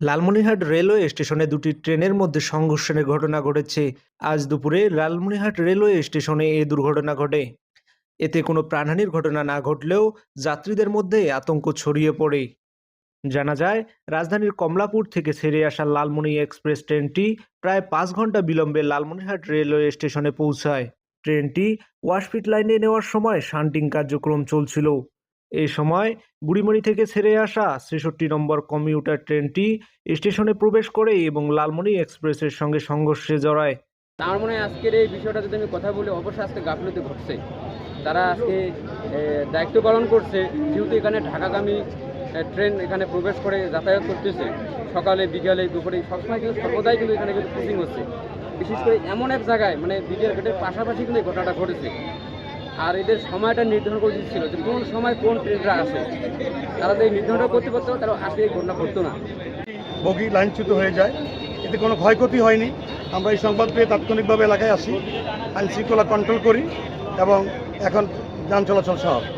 Lalmonirhat railway স্টেশনে দুটি ট্রেনের মধ্যে সংঘর্ষের ঘটনা ঘটেছে। আজ দুপুরে লালমনিরহাট রেলওয়ে স্টেশনে এই দুর্ঘটনা ঘটে। এতে কোনো প্রাণহানির ঘটনা না ঘটলেও যাত্রীদের মধ্যে আতঙ্ক ছড়িয়ে পড়ে। জানা যায়, রাজধানীর কমলাপুর থেকে ছেড়ে আসা লালমনি এক্সপ্রেস ট্রেনটি প্রায় 5 ঘন্টা বিলম্বে লালমনিরহাট রেলওয়ে স্টেশনে পৌঁছায়। ট্রেনটি ওয়াশফিট লাইনে নেওয়ার সময় শান্টিং কার্যক্রম চলছিল। এই সময় বুড়িমণি থেকে ছেড়ে আসা ৬৬ নম্বর কমিউটার ট্রেনটি স্টেশনে প্রবেশ করে এবং লালমনি এক্সপ্রেসের সঙ্গে সংঘর্ষে জড়ায়। আমার মনে হয় আজকের এই বিষয়টা যদি আমি কথা বলি, অবশ্যই আজকে গাফিলতি ঘটছে। তারা আজকে দায়িত্ব পালন করছে, যেহেতু এখানে ঢাকাগামী ট্রেন এখানে প্রবেশ করে যাতায়াত করতেছে, সকালে বিকালে দুপুরে সবসময় কিন্তু সর্বদাই কিন্তু এখানে কিন্তু ক্রসিং হচ্ছে। বিশেষ করে এমন এক জায়গায় মানে বিডিআর গেটের পাশাপাশি কিন্তু এই ঘটনাটা ঘটেছে। আর এদের সময়টা নির্ধারণ করে দিচ্ছিল যে কোন সময় কোন ট্রেনটা আসে। তারা যদি নির্ধারণটা করতে পারতো তারা আজকে এই ঘটনা ঘটতো না। বগি লাইনচ্যুত হয়ে যায়, এতে কোনো ক্ষয়ক্ষতি হয়নি। আমরা এই সংবাদ পেয়ে তাৎক্ষণিকভাবে এলাকায় আসি, আইন শৃঙ্খলা কন্ট্রোল করি এবং এখন যান চলাচল স্বাভাবিক।